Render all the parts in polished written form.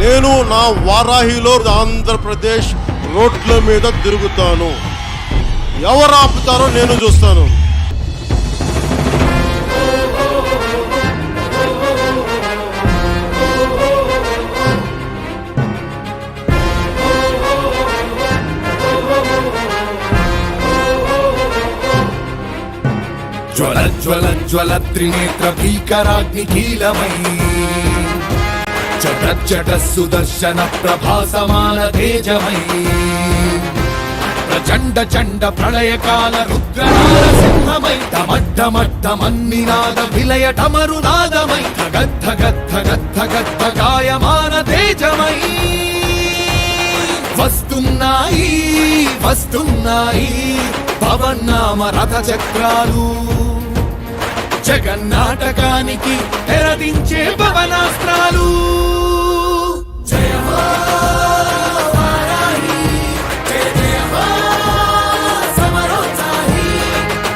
నేను నా వారాహిలో ఆంధ్రప్రదేశ్ రోడ్ల మీద తిరుగుతాను. ఎవరు ఆపుతారో నేను చూస్తాను. జ్వల జ్వల జ్వల త్రినేత్ర భీకరాగ్ని కీలమై చట చట సుదర్శన ప్రభాసమాన తేజమై ప్రచండ చండ ప్రళయకాల రుద్రనారసింహమై డమడ్డమడ్డమన్నినాద విలయ టమరునాదమై గద్ధ గద్ధ గద్ధ గద్ధ గాయమాన తేజమై వస్తున్నాయి వస్తున్నాయి పవన్నామ రథ చక్రాలు జగన్నాటకానికి తెరదించే పవనాస్త్రాలు. జయ హో వారాహి, జయ జయ హో సమరోత్సాహి,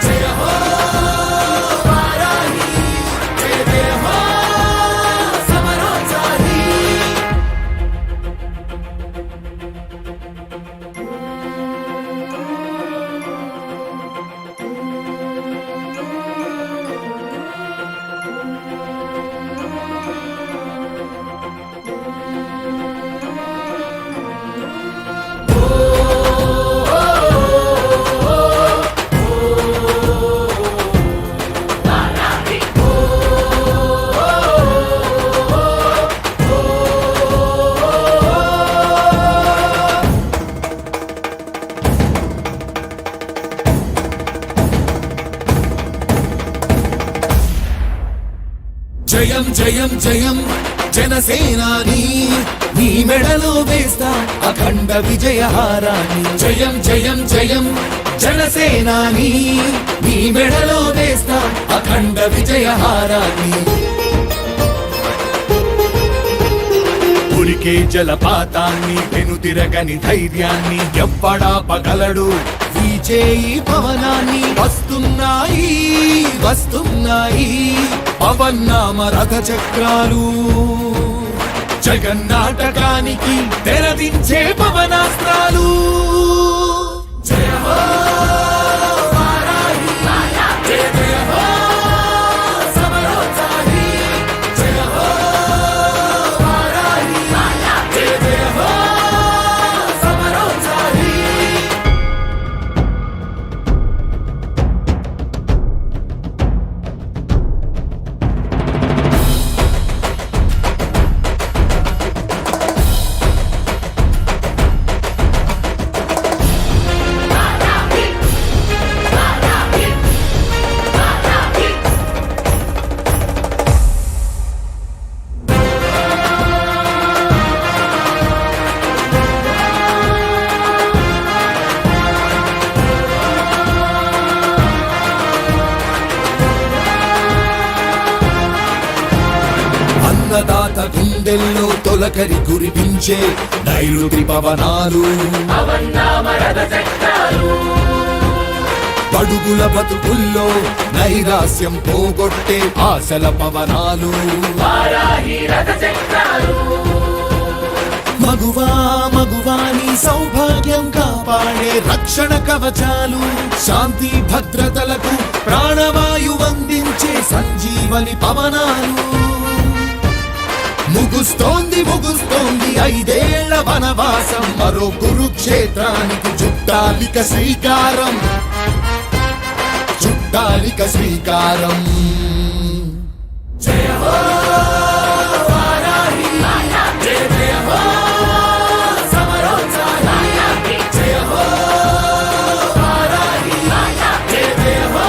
జయ హో వారాహి, జయ జయ హో సమరోత్సాహి. జయం జయం జయం జనసేనాని, నీ మెడలో వేస్తా అఖండ విజయహారాన్ని. జయం జయం జయం జనసేనాని, నీ మెడలో వేస్తా అఖండ విజయహారాన్ని. ఉరికే జలపాతాన్ని వెనుతిరగని ధైర్యాన్ని ఎవ్వడాపగలడు విజయీ పవనాన్ని. వస్తున్నాయి వస్తున్నాయి పవన్నామ రథ చక్రాలు జగన్నాటకానికి తెరదించే పవనాస్త్రాలు. జయ హో వారాహి, జయ జయ హో సమరోత్సాహి, జయ హో వారాహి, జయ జయ హో సమరోత్సాహి. అన్నదాత గుండెల్లో తొలకరి కురిపించే నైరుతి పవనాలు, పడుగుల బతుకుల్లో నైరాస్యం పోగొట్టే ఆశల పవనాలు. మగువా మగువా నీ సౌభాగ్యం కాపాడే రక్షణ కవచాలు, శాంతి భద్రతలకు ప్రాణవాయువందించే సంజీవని పవనాలు. ముగుస్తోంది ముగుస్తోంది 5 ఏళ్ల వనవాసం, మరో కురుక్షేత్రానికి చుట్టాలిక శ్రీకారం, చుట్టాలిక శ్రీకారం. జయ హో వారాహి, జయ జయ హో సమరోత్సాహి, జయ హో వారాహి, జయ జయ హో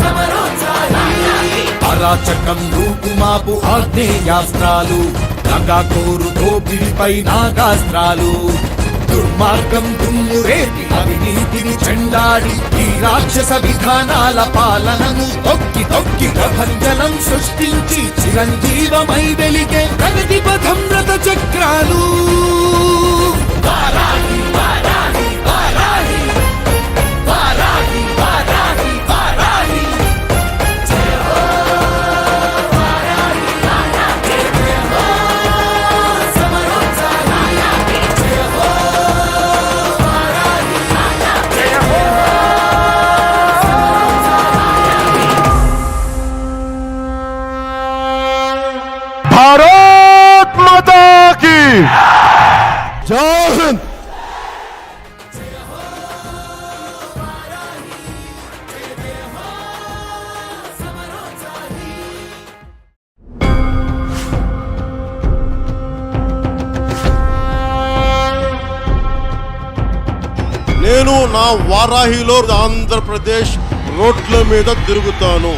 సమరోత్సాహి. అరాచకం రూపుమాపు ఆగ్నేయాస్త్రాలు, నగాకోరు దోపిడిపై నాగాస్త్రాలు, దుర్మార్గం దుమ్మురేపి అవినీతిని చెండాడి ఈ రాక్షస విధానాల పాలనను తొక్కి తొక్కి ప్రభంజనం సృష్టించి చిరంజీవమై వెలిగే ప్రగతి పథం రథ చక్రాలు. వారాహి వారాహి వారాహి వారాహి నేను నా వారాహిలో ఆంధ్రప్రదేశ్ రోడ్ల మీద తిరుగుతాను.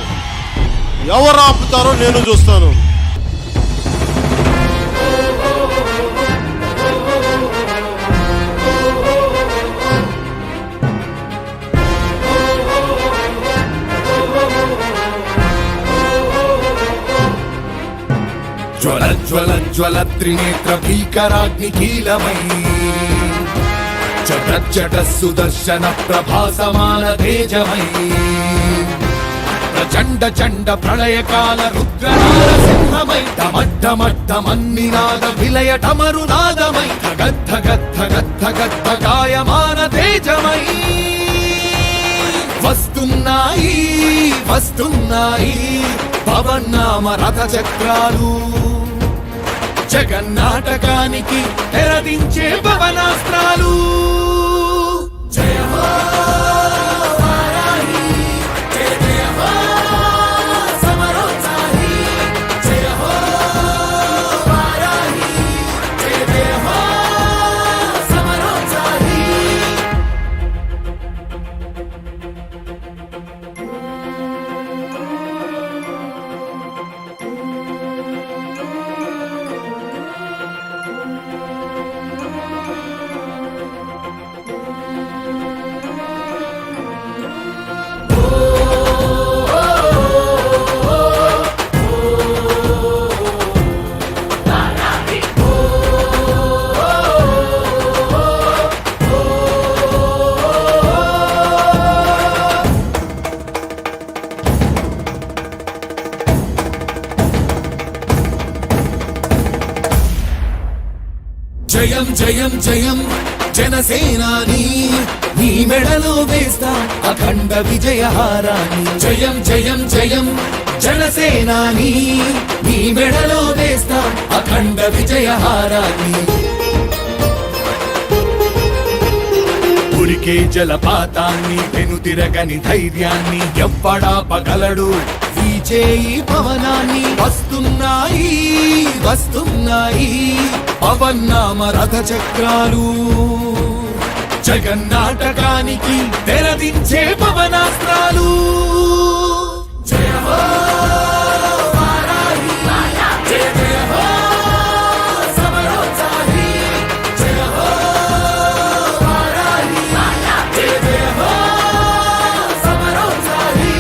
ఎవరు ఆపుతారో నేను చూస్తాను. జ్వల జ్వల జ్వల త్రినేత్ర భీకరాగ్ని కీలమై చట చట సుదర్శన ప్రభాసమాన తేజమై ప్రచండ చండ ప్రళయకాల రుద్రనారసింహమై డమడ్డమడ్డమన్నినాద విలయ టమరునాదమై గద్ద గద్ద గద్ద గద్ద గాయమాన తేజమై వస్తున్నాయి వస్తున్నాయి పవన్నామ రథ చక్రాలు జగన్నాటకానికి తెరదించే పవనాస్త్రాలు. జయ హో వారాహి, జయ జయ హో సమరోత్సాహి, జయ హో వారాహి, జయ జయ హో సమరోత్సాహి. జయం జయం జయం జనసేనాని, నీ మెడలో వేస్తా అఖండ విజయహారాన్ని. జయం జయం జయం జనసేనాని, నీ మెడలో వేస్తా అఖండ విజయహారాన్ని. ఉరికే జలపాతాన్ని వెనుతిరగని ధైర్యాన్ని ఎవ్వడాపగలడు విజయీ పవనాన్ని. వస్తున్నాయి వస్తున్నాయి పవన్నామ రథ చక్రాలు జగన్నాటకానికి తెరదించే పవనాస్త్రాలు. జయ హో వారాహి, జయ జయ హో సమరోత్సాహి, జయ హో వారాహి, జయ జయ హో సమరోత్సాహి.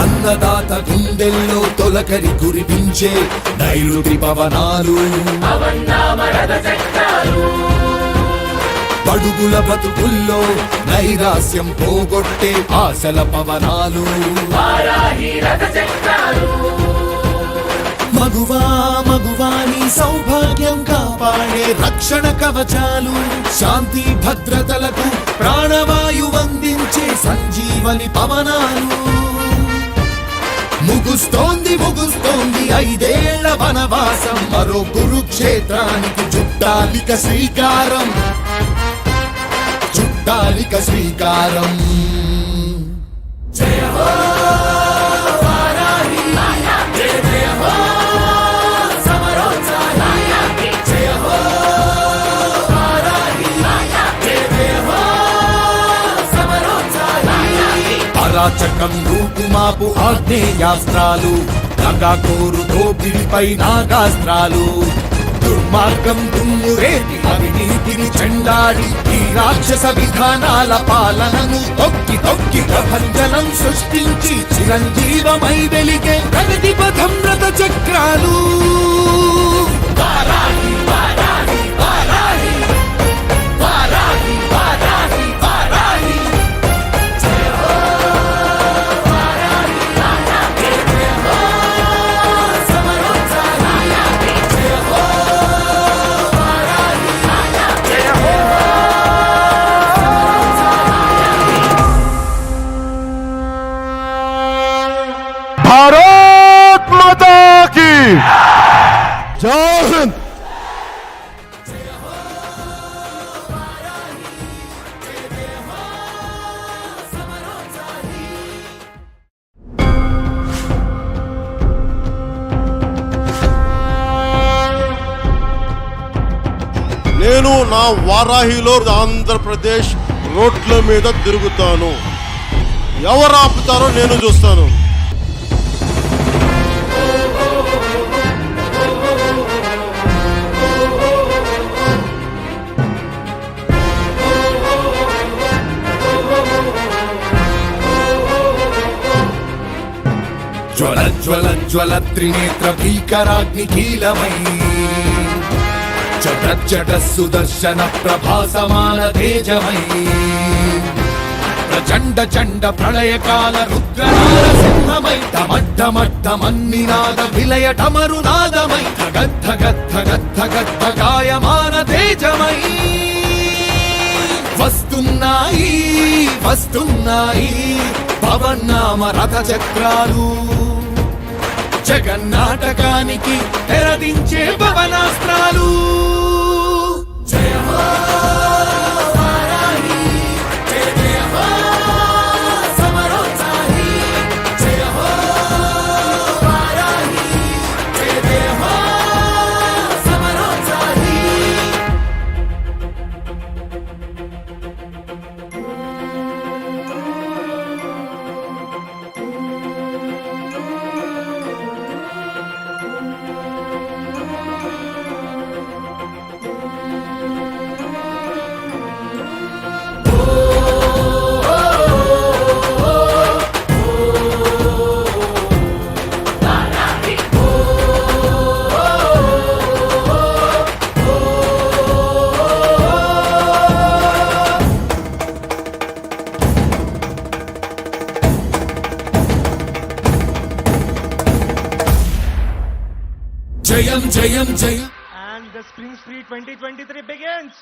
అన్నదాత గుండెల్లో తొలకరి కురిపించే నైరుతి పవనాలు, పడుగుల బతుకుల్లో నైరాస్యం పోగొట్టే ఆశల పవనాలు. మగువా మగువా నీ సౌభాగ్యం కాపాడే రక్షణ కవచాలు, శాంతి భద్రతలకు ప్రాణవాయు అందించే సంజీవని పవనాలు. ముగుస్తోంది ముగుస్తోంది 5 ఏళ్ల వనవాసం, మరో కురుక్షేత్రానికి చుట్టాలిక శ్రీకారం, చుట్టాలిక శ్రీకారం. జయ హో వారాహి, జయ జయ హో సమరోత్సాహి, జయ హో వారాహి, జయ జయ హో సమరోత్సాహి. అరాచకం రూపుమాపు ఆగ్నేయాస్త్రాలు, నగాకోరు దోపిడిపై నాగాస్త్రాలు, దుర్మార్గం దుమ్మురేటి అవినీతిని చెండాడి ఈ రాక్షస విధానాల పాలనను తొక్కి తొక్కి ప్రభంజనం సృష్టించి చిరంజీవమై వెలిగే ప్రగతి పథం రథ చక్రాలు. వారాహి వారాహి వారాహి వారాహి వారాహి వారాహి, జయ హో వారాహి, జయ జయ హో జై హింద్. నేను నా వారాహిలో ఆంధ్రప్రదేశ్ రోడ్ల మీద తిరుగుతాను. ఎవరు ఆపుతారో నేను చూస్తాను. జ్వల జ్వల జ్వల త్రినేత్ర భీకరాగ్ని కీలమై జట జట సుదర్శన ప్రభాసమాన తేజమై ప్రచండ చండ ప్రళయకాల రుద్రనారసింహమై డమడ్డమడ్డమన్నినాద విలయ డమరునాదమై గద్ధ గద్ధ గద్ధ గద్ధ గాయమాన తేజమై వస్తున్నాయి వస్తున్నాయి పవన్నామ రథ చక్రాలు జగన్నాటకానికి తెరదించే పవనాస్త్రాలు. జయ హో వారాహి, జయ జయ హో సమరోత్సాహి, జయ హో వారాహి, జయ జయ హో సమరోత్సాహి. జయం జయం జయం. And the Spring Spree 2023 begins.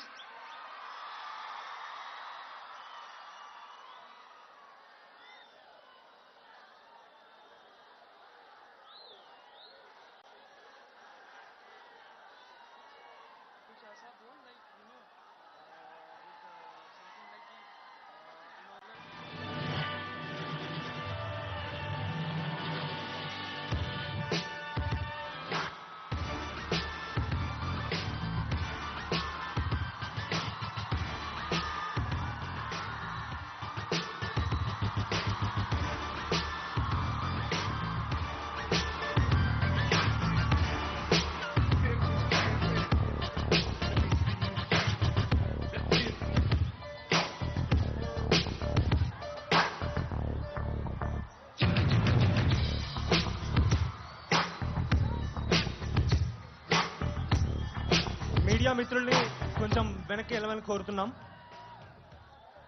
Media మిత్రుల్ని కొంచెం వెనక్కి వెళ్ళమని కోరుతున్నాం.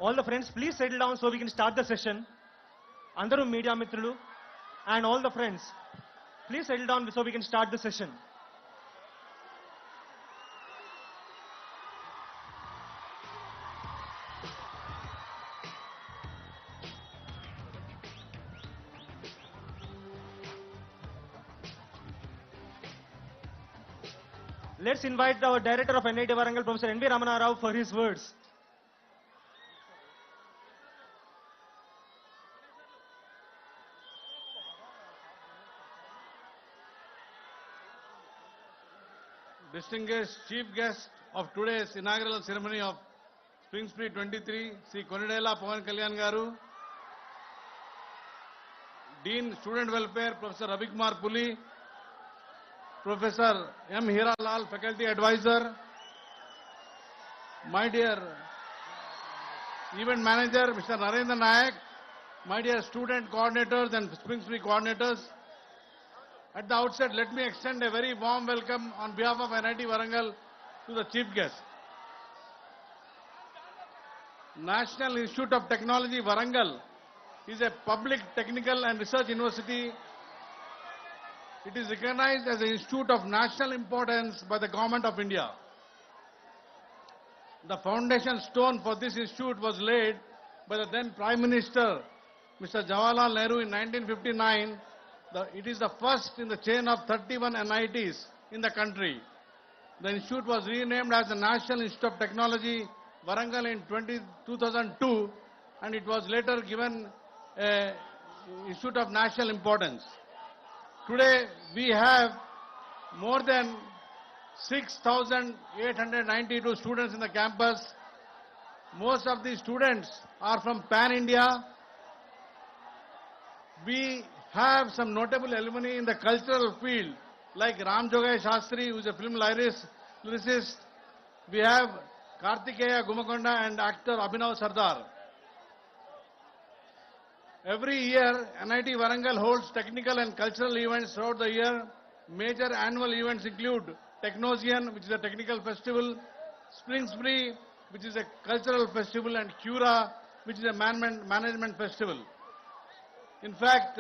All the friends please settle down so we can start the session. అందరూ మీడియా మిత్రులు and all the friends please settle down so we can start the session. Let's invite our director of NIT Warangal, Professor N.V. Ramana Rao, for his words. Distinguished chief guest of today's inaugural ceremony of Spring Spree 23, Sri Konidela Pawan Kalyan garu, Dean Student Welfare, Professor Ravikumar Puli, Professor M. Hira Lal, Faculty Advisor, my dear Event Manager, Mr. Narendra Nayak, my dear student coordinators and Spring Spree coordinators. At the outset, let me extend a very warm welcome on behalf of NIT Warangal to the chief guest. National Institute of Technology Warangal is a public technical and research university. It is recognized as an institute of national importance by the Government of India. The foundation stone for this institute was laid by the then Prime Minister, Mr. Jawaharlal Nehru, in 1959 It is the first in the chain of 31 NITs in the country. The institute was renamed as the National Institute of Technology, Warangal in 2002, and it was later given a institute of national importance. Today, we have more than 6,892 students in the campus. Most of these students are from Pan-India. We have some notable alumni in the cultural field, like Ram Jogai Shastri, who is a film lyricist. We have Kartikeya Gumakonda and actor Abhinav Sardar. Every year, NIT Warangal holds technical and cultural events throughout the year. Major annual events include Technosian, which is a technical festival, Spring Spree, which is a cultural festival, and Cura, which is a management festival. In fact,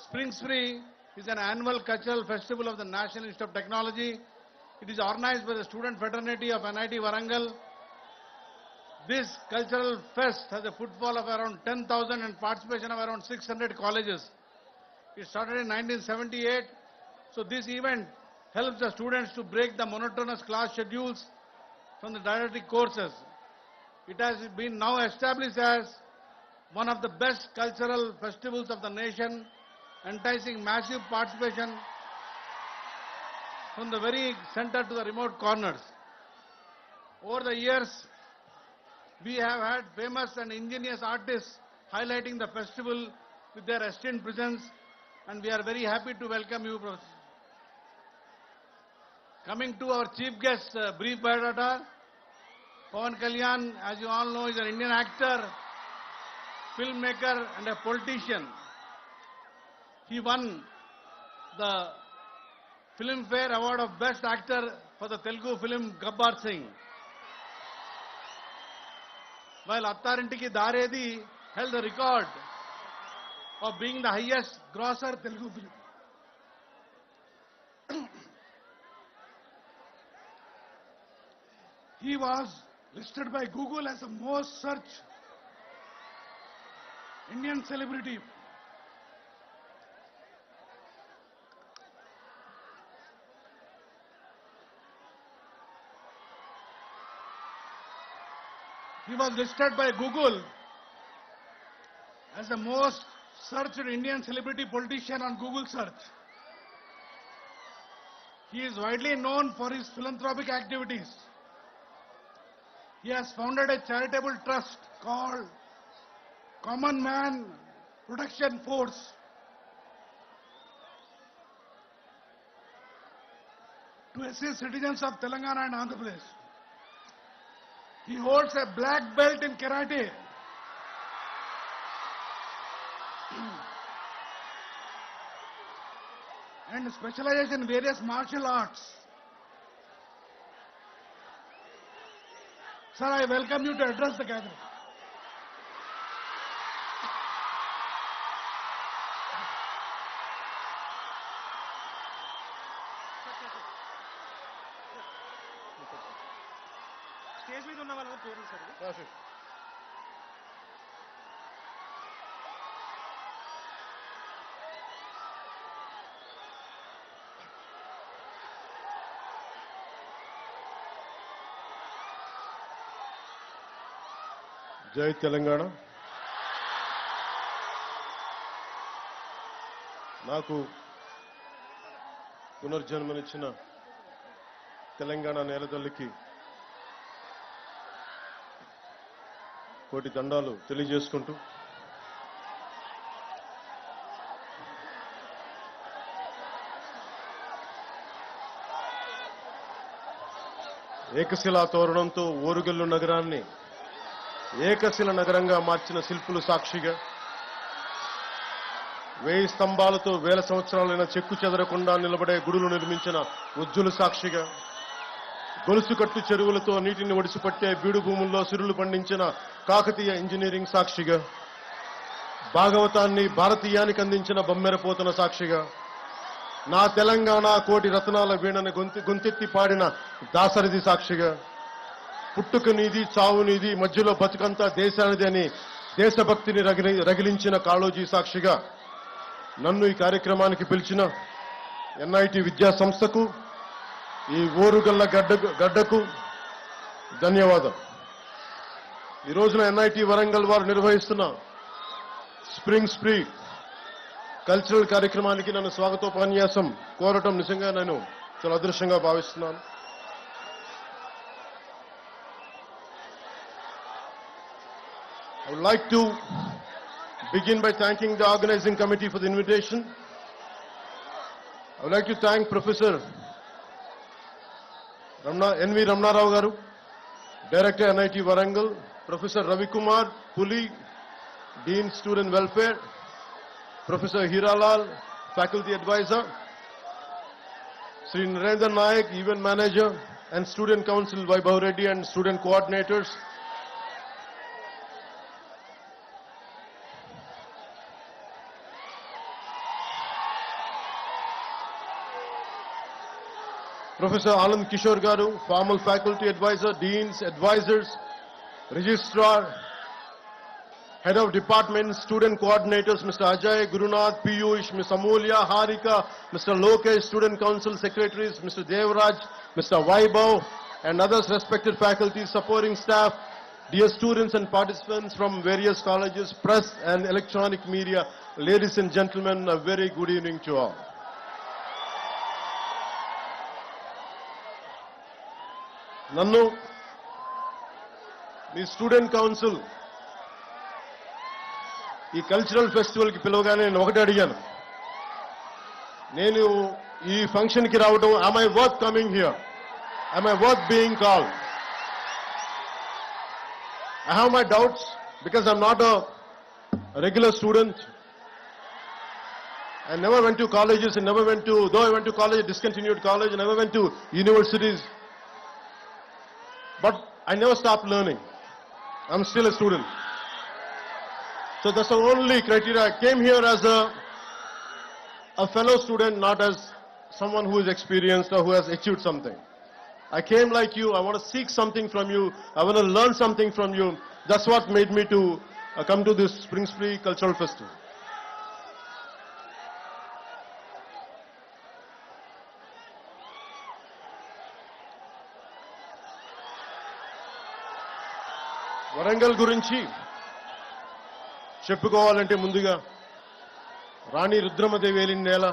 Spring Spree is an annual cultural festival of the National Institute of Technology. It is organized by the student fraternity of NIT Warangal. This cultural fest has a footfall of around 10,000 and participation of around 600 colleges. It started in 1978. So this event helps the students to break the monotonous class schedules from the didactic courses. It has been now established as one of the best cultural festivals of the nation, enticing massive participation from the very center to the remote corners. Over the years, we have had famous and ingenious artists highlighting the festival with their esteemed presence, and we are very happy to welcome you, Professor. Coming to our chief guest, brief biodata, Pawan Kalyan, as you all know, is an Indian actor, filmmaker and a politician. He won the Filmfare Award of Best Actor for the Telugu film Gabbar Singh. While Attarinti Daredi held the record of being the highest grosser Telugu film. He was listed by Google as the most searched Indian celebrity. He was listed by Google as the most searched Indian celebrity politician on Google search. He is widely known for his philanthropic activities. He has founded a charitable trust called Common Man Protection Force to assist citizens of Telangana and Andhra Pradesh. He holds a black belt in karate. And specializes in various martial arts. Sir, I welcome you to address the gathering. Stage మీద ఉన్న వాళ్ళ పేర్లు sir జై తెలంగాణ. నాకు పునర్జన్మనిచ్చిన తెలంగాణ నేలతల్లికి కోటి దండాలు తెలియజేసుకుంటూ ఏకశిలా తోరణంతో ఓరుగల్లు నగరాన్ని ఏకశిల నగరంగా మార్చిన శిల్పులు సాక్షిగా, 1000 స్తంభాలతో వేల సంవత్సరాలైన చెక్కు చెదరకుండా నిలబడే గుడులు నిర్మించిన ఉజ్జులు సాక్షిగా, గొలుసుకట్టు చెరువులతో నీటిని ఒడిసిపట్టే బీడు భూముల్లో సిరులు పండించిన కాకతీయ ఇంజనీరింగ్ సాక్షిగా, భాగవతాన్ని భారతీయానికి అందించిన బొమ్మెరపోతన సాక్షిగా, నా తెలంగాణ కోటి రత్నాల వీణని గొంతెత్తి పాడిన దాసరిది సాక్షిగా, పుట్టుక నీది చావు నీది మధ్యలో బతుకంతా దేశానిది అని దేశభక్తిని రగిలించిన కాళోజీ సాక్షిగా, నన్ను ఈ కార్యక్రమానికి పిలిచిన ఎన్ఐటి విద్యా సంస్థకు, ఈ ఓరుగల్ల గడ్డకు ధన్యవాదం. ఈ రోజున ఎన్ఐటి వరంగల్ వారు నిర్వహిస్తున్న స్ప్రింగ్ స్ప్రీ కల్చరల్ కార్యక్రమానికి నన్ను స్వాగతోపన్యాసం కోరటం నిజంగా నేను చాలా అదృష్టంగా భావిస్తున్నాను. I would like to begin by thanking the organizing committee for the invitation. I would like to thank Professor N.V. Ramna Rao Garu, Director NIT Warangal, Professor Ravi Kumar Puli, Dean Student Welfare, Professor Hiralal, Faculty Advisor, Sri Narendra Nayak, Event Manager, and Student Council Vaibhav Reddy and Student Coordinators. Professor Anand Kishore Garu, Formal Faculty Advisor, Deans, Advisors, Registrar, Head of Department, Student Coordinators, Mr. Ajay, Gurunath, Piyush, Ms. Amulya, Harika, Mr. Lokesh, Student Council Secretaries, Mr. Devraj, Mr. Vaibhav, and others respected faculty, supporting staff, dear students and participants from various colleges, press and electronic media, ladies and gentlemen, a very good evening to all. నన్ను మీ student council ఈ cultural ఫెస్టివల్కి పిలవగానే నేను ఒకటి అడిగాను. నేను ఈ ఫంక్షన్కి రావడం, am I worth coming here? Am I worth being called? I have my doubts because I'm not a regular student. I never went to colleges and though I went to college, discontinued college, I never went to universities. But I never stopped learning. I'm still a student. So that's the only criteria. I came here as a fellow student, not as someone who is experienced or who has achieved something. I came like you. I want to seek something from you. I want to learn something from you. That's what made me to come to this Spring Spree Cultural Festival. Warangal గురించి చెప్పుకోవాలంటే ముందుగా రాణి రుద్రమదేవి ఏలిన నేల,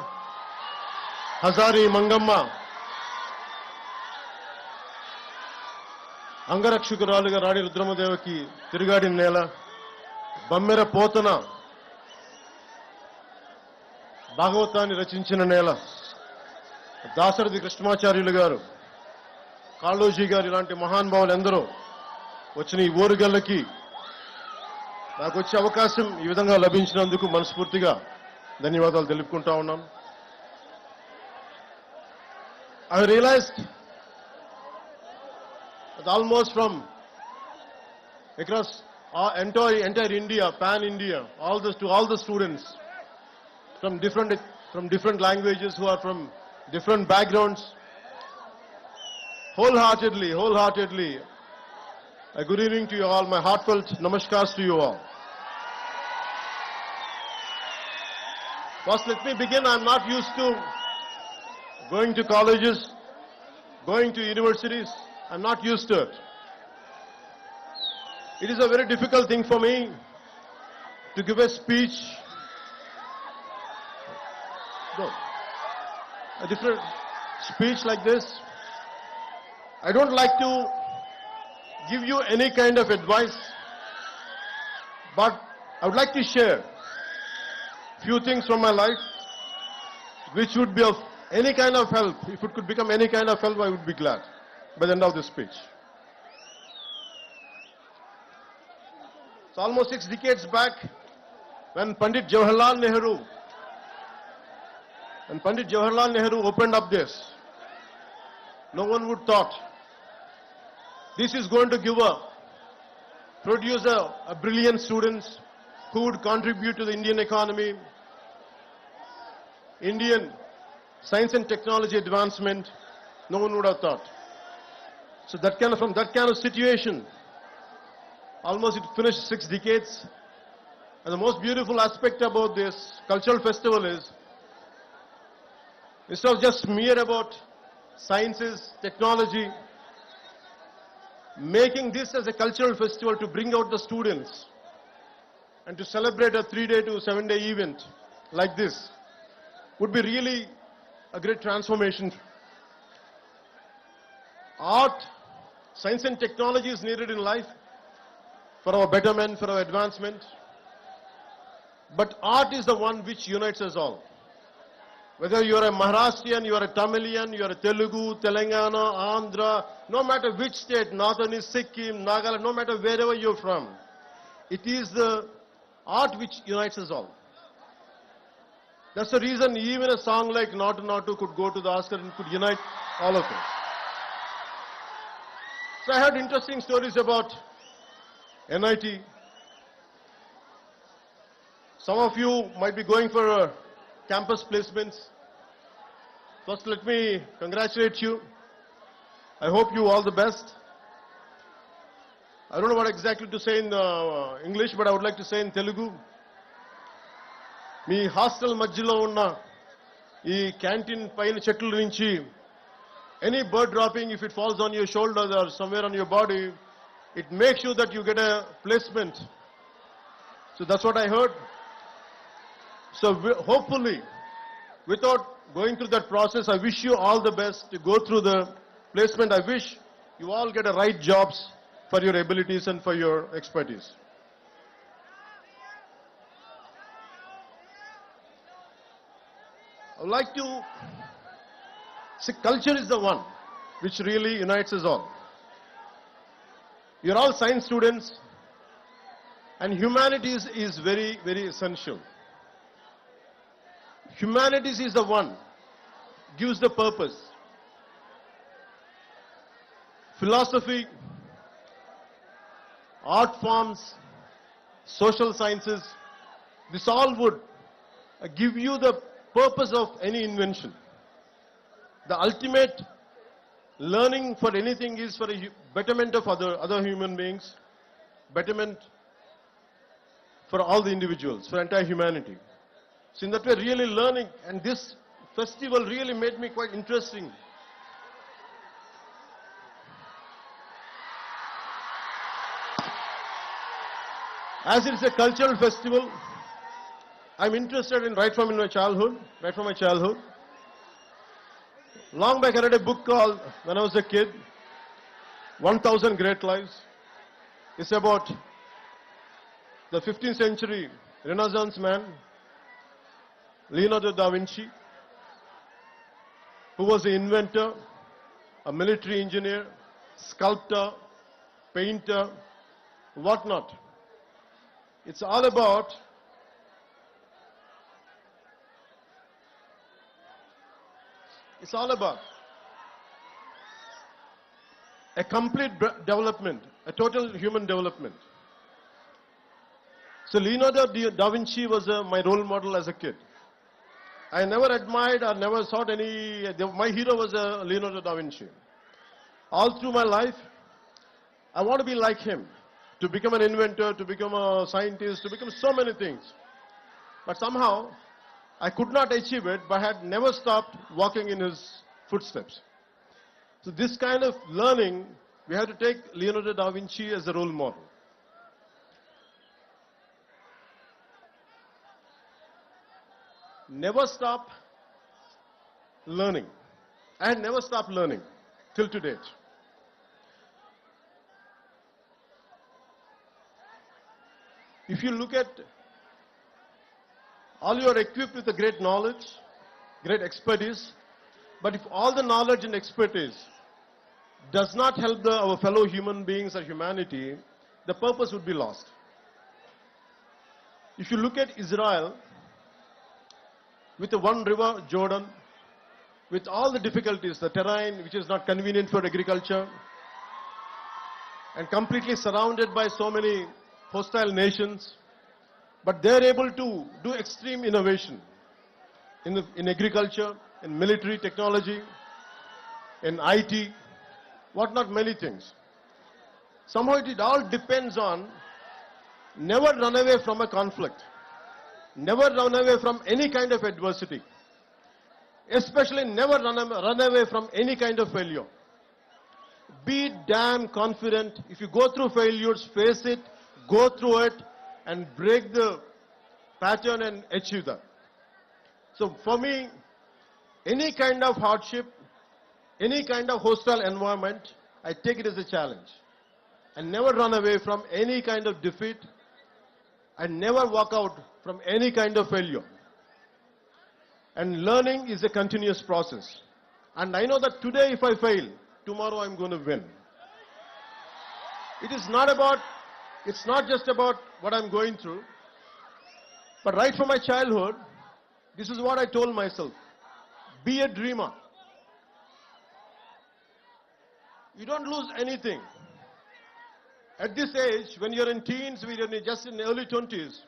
హజారి మంగమ్మ అంగరక్షకురాలుగా రాణి రుద్రమదేవికి తిరుగాడిన నేల, బమ్మెర పోతన భాగవతాన్ని రచించిన నేల, దాశరథి కృష్ణమాచార్యులు గారు, కాళోజీ గారు ఇలాంటి మహానుభావులు ఎందరో వచ్చిన ఈ ఓరుగల్లకి నాకు వచ్చే అవకాశం ఈ విధంగా లభించినందుకు మనస్ఫూర్తిగా ధన్యవాదాలు తెలుపుకుంటా ఉన్నాను. I realized that almost from across entire India, pan-India, to all the students from different languages who are from different backgrounds, wholeheartedly, a good evening to you all. My heartfelt namaskars to you all. First, let me begin. I'm not used to going to colleges, going to universities. I'm not used to it. It is a very difficult thing for me to give a speech. A different speech like this. I don't like to give you any kind of advice, but I would like to share few things from my life which would be of any kind of help. If it could become any kind of help, I would be glad by the end of this speech. It's almost 6 decades back when Pandit Jawaharlal Nehru opened up this. No one would thought this is going to produce a brilliant students who would contribute to the Indian economy, Indian science and technology advancement. No one would have thought. So from that kind of situation, almost it finished 6 decades. And the most beautiful aspect about this cultural festival is, instead of just mere about sciences, technology, making this as a cultural festival to bring out the students and to celebrate a 3-day to 7-day event like this would be really a great transformation. Art, science and technology is needed in life for our betterment, for our advancement. But art is the one which unites us all. Whether you are a Maharashtrian, you are a Tamilian, you are a Telugu, Telangana, Andhra, no matter which state, northern is Sikkim, Nagaland, no matter wherever you're from, it is the art which unites us all. That's the reason even a song like Natu Natu could go to the Oscar and could unite all of us. So I heard interesting stories about NIT. Some of you might be going for campus placements. First, let me congratulate you. I hope you all the best. I don't know what exactly to say in English, but I would like to say in Telugu. Me hostel మధ్యలో ఉన్న ఈ canteen పైన చెట్ల నుంచి any bird dropping, if it falls on your shoulder or somewhere on your body, it makes sure that you get a placement. So that's what I heard. So hopefully, without going through that process, I wish you all the best to go through the placement. I wish you all get the right jobs for your abilities and for your expertise. I would like to say culture is the one which really unites us all. You're all science students, and humanities is very, very essential. Humanities is the one gives the purpose. Philosophy, art forms, social sciences, this all would give you the purpose of any invention. The ultimate learning for anything is for a betterment of other human beings, betterment for all the individuals, for entire humanity. So in that way, really learning, and this festival really made me quite interesting. As it's a cultural festival, I'm interested in right from my childhood. Long back I read a book called, when I was a kid, 1000 Great Lives. It's about the 15th century Renaissance man, Leonardo da Vinci, who was an inventor, a military engineer, sculptor, painter, whatnot. It's all about a complete development, a total human development. So Leonardo da Vinci was my role model as a kid. I never admired or never thought my hero was Leonardo da Vinci. All through my life, I want to be like him, to become an inventor, to become a scientist, to become so many things. But somehow, I could not achieve it, but I had never stopped walking in his footsteps. So this kind of learning, we have to take Leonardo da Vinci as a role model. Never stop learning. I had never stopped learning till to date. If you look at all, you are equipped with a great knowledge, great expertise, but if all the knowledge and expertise does not help our fellow human beings or humanity, the purpose would be lost. If you look at Israel, with the one river, Jordan, with all the difficulties, the terrain which is not convenient for agriculture, and completely surrounded by so many hostile nations, but they're able to do extreme innovation in agriculture, in military technology, in IT, what not many things. Somehow it all depends on Never run away from a conflict. Never run away from any kind of adversity. Especially never run away from any kind of failure. Be damn confident. If you go through failures, face it, go through it, and break the pattern and achieve that. So for me, any kind of hardship, any kind of hostile environment, I take it as a challenge. And never run away from any kind of defeat, and never walk out from any kind of failure. And learning is a continuous process. And I know that today if I fail, tomorrow I'm going to win. It's not just about what I'm going through, but right from my childhood, this is what I told myself. Be a dreamer. You don't lose anything. At this age, when you're in teens, when you're just in the early 20s,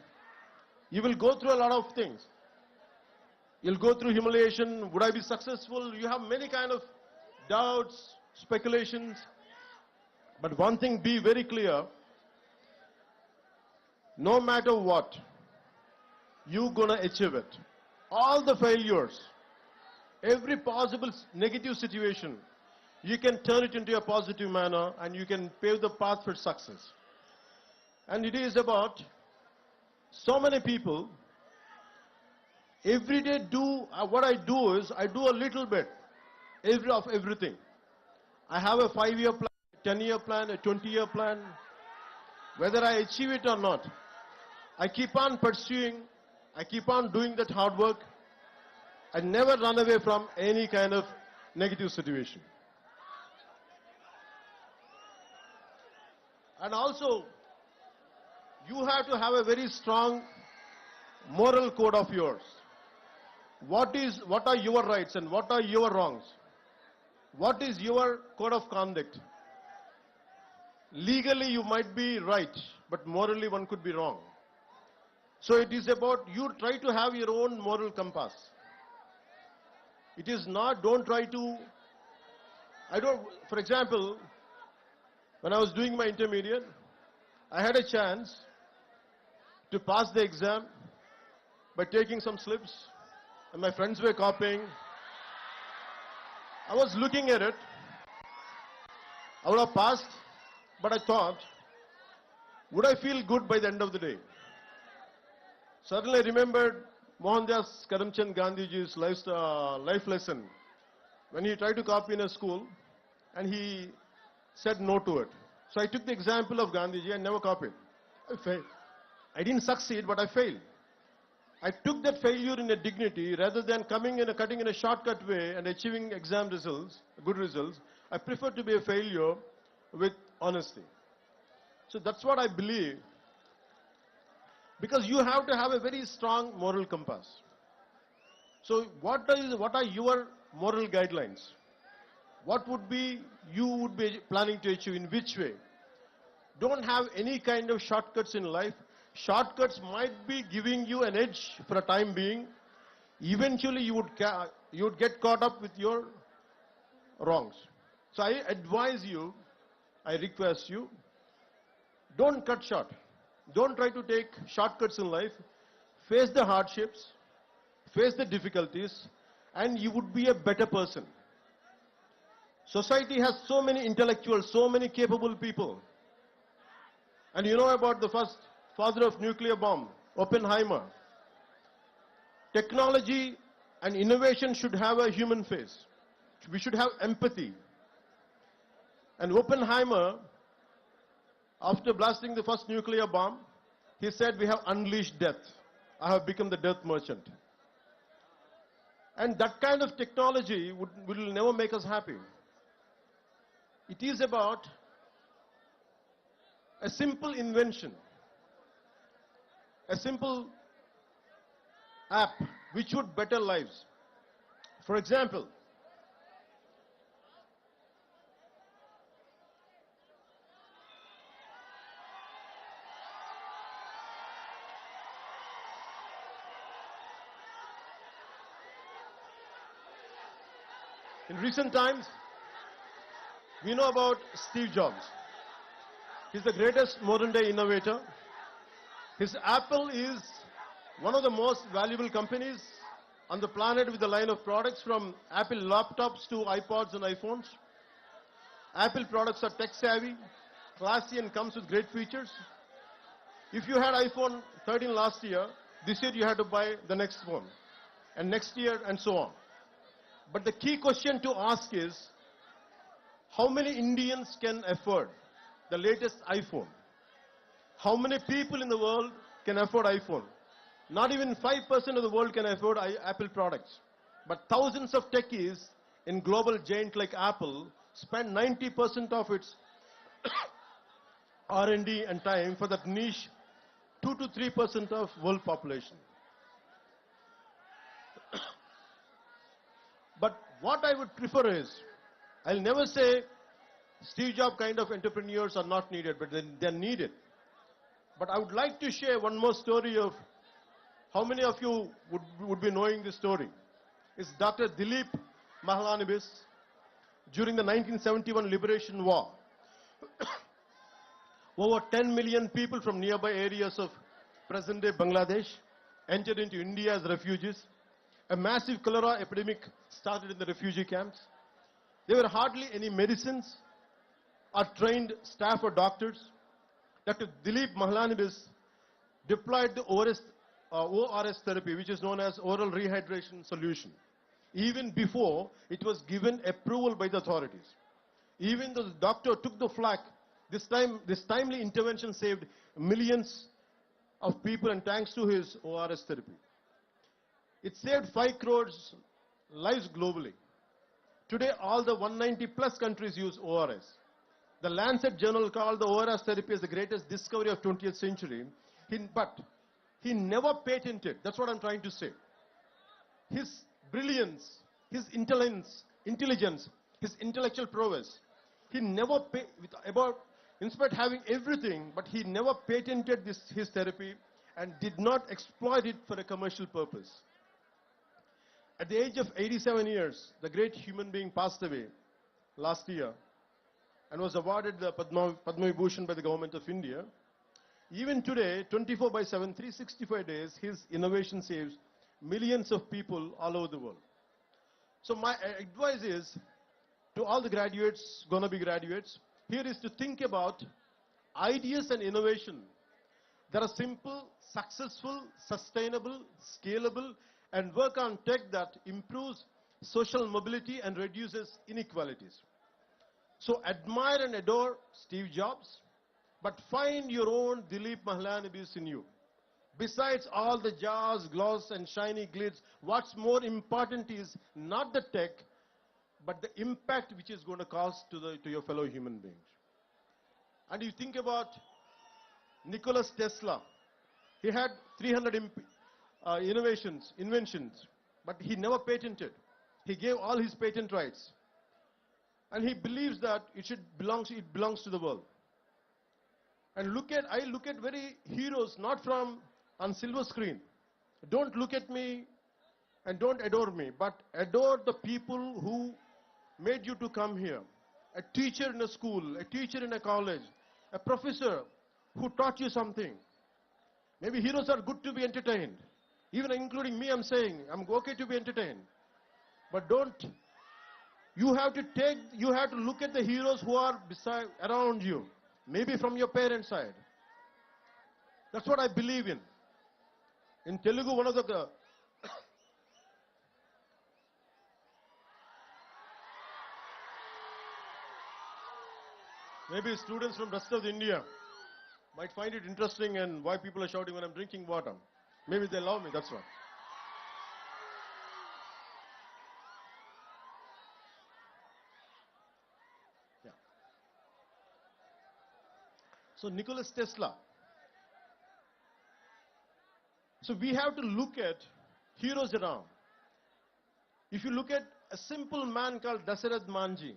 you will go through a lot of things. You'll go through humiliation. Would I be successful? You have many kind of doubts, speculations. But one thing, be very clear. No matter what, you're going to achieve it. All the failures, every possible negative situation, you can turn it into a positive manner and you can pave the path for success. And it is about so many people, every day what I do is, I do a little bit of everything. I have a 5-year plan, a 10-year plan, a 20-year plan. Whether I achieve it or not, I keep on pursuing, I keep on doing that hard work. I never run away from any kind of negative situation. And also, you have to have a very strong moral code of yours. What are your rights and what are your wrongs? What is your code of conduct? Legally, you might be right, but morally one could be wrong. So it is about you try to have your own moral compass. It is not, don't try to, for example, when I was doing my intermediate, I had a chance to pass the exam by taking some slips, and my friends were copying. I was looking at it. I would have passed, but I thought, would I feel good by the end of the day? Suddenly I remembered Mohandas Karamchand Gandhiji's life lesson when he tried to copy in a school and he said no to it. So I took the example of Gandhiji and never copied. I failed. I didn't succeed, but I failed. I took that failure in a dignity rather than cutting in a shortcut way and achieving exam results, good results. I prefer to be a failure with honesty. So that's what I believe. Because you have to have a very strong moral compass. So what are your moral guidelines? What would be planning to achieve, in which way? Don't have any kind of shortcuts in life. Shortcuts might be giving you an edge for a time being. Eventually you would get caught up with your wrongs. So I advise you, I request you, don't cut short. Don't try to take shortcuts in life. Face the hardships, face the difficulties, and you would be a better person. Society has so many intellectuals, so many capable people. And you know about the first father of nuclear bomb, Oppenheimer. Technology and innovation should have a human face. We should have empathy. And Oppenheimer, after blasting the first nuclear bomb, he said, we have unleashed death. I have become the death merchant. And that kind of technology will never make us happy. It is about a simple invention, a simple app which would better lives. For example, in recent times, we know about Steve Jobs. He's the greatest modern day innovator. His Apple is one of the most valuable companies on the planet with a line of products from Apple laptops to iPods and iPhones. Apple products are tech savvy, classy and comes with great features. If you had iPhone 13 last year, this year you had to buy the next one, and next year and so on. But the key question to ask is, how many Indians can afford the latest iPhone? How many people in the world can afford iPhone? Not even 5% of the world can afford Apple products. But thousands of techies in global giant like Apple spend 90% of its R&D and time for that niche 2 to 3% of world population. But what I would prefer is, I'll never say Steve Jobs kind of entrepreneurs are not needed, but they're needed. But I would like to share one more story of how many of you would be knowing this story. It's Dr. Dilip Mahalanobis during the 1971 Liberation War. Over 10 million people from nearby areas of present-day Bangladesh entered into India as refugees. A massive cholera epidemic started in the refugee camps. There were hardly any medicines or trained staff or doctors. Dr. Dilip Mahalanobis deployed the ORS therapy, which is known as oral rehydration solution, even before it was given approval by the authorities. Even though the doctor took the flak, this timely intervention saved millions of people, and thanks to his ORS therapy. It saved 5 crores lives globally. Today, all the 190 plus countries use ORS. The Lancet journal called the ORS therapy as the greatest discovery of 20th century. But he never patented. That's what I'm trying to say. His brilliance, his intelligence, his intellectual prowess. He never in spite of having everything, but he never patented his therapy and did not exploit it for a commercial purpose. At the age of 87 years, the great human being passed away last year and was awarded the Padma Vibhushan by the government of India. Even today, 24/7, 365 days, his innovation saves millions of people all over the world. So my advice is to all the graduates, gonna be graduates, here is to think about ideas and innovation that are simple, successful, sustainable, scalable, and work on tech that improves social mobility and reduces inequalities. So admire and adore Steve Jobs, but find your own Dilip Mahalanobis in you. Besides all the jazz, gloss, and shiny glitz, what's more important is not the tech, but the impact which is going to cause to your fellow human beings. And you think about Nikola Tesla. He had 300 inventions, but he never patented. He gave all his patent rights. And he believes that it belongs to the world. And I look at very heroes, not from on silver screen. Don't look at me and don't adore me, but adore the people who made you to come here. A teacher in a school, a teacher in a college, a professor who taught you something. Maybe heroes are good to be entertained. Even including me, I'm saying, I'm okay to be entertained. But you have to look at the heroes who are around you. Maybe from your parents' side. That's what I believe in. In Telugu, one of the maybe students from rest of India might find it interesting and why people are shouting when I'm drinking water. Maybe they love me, that's why. Yeah. So Nikola Tesla. So we have to look at heroes around. If you look at a simple man called Dasarath Manji,